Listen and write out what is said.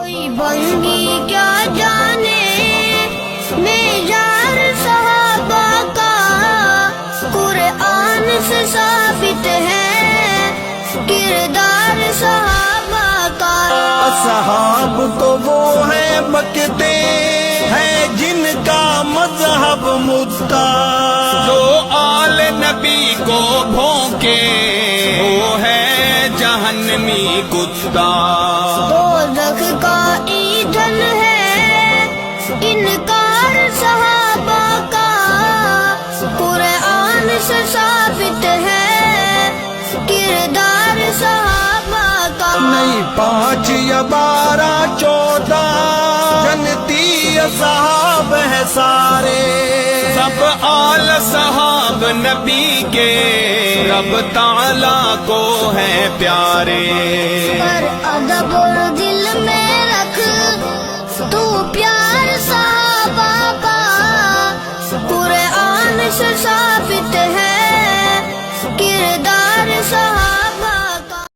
کوئی بندی کیا جانے معیار صحابہ کا، قرآن سے ثابت ہے کردار صحابہ کا۔ اصحاب تو وہ ہیں بکتے ہیں جن کا مذہب مدعا، جو آل نبی کو بھونکے وہ ہے جہنمی کتا۔ دوزخ کا ایندھن ہے انکار صحابہ کا، قرآن سے ثابت ہے کردار صحابہ کا۔ نہیں 5 یا 12 14 جنتی اصحاب ہیں سارے، سب آل صحاب نبی کے رب تعالیٰ کو ہیں پیارے۔ پر ادب اور دل میں رکھ تو پیار صحابہ کا، قرآن سے ثابت ہے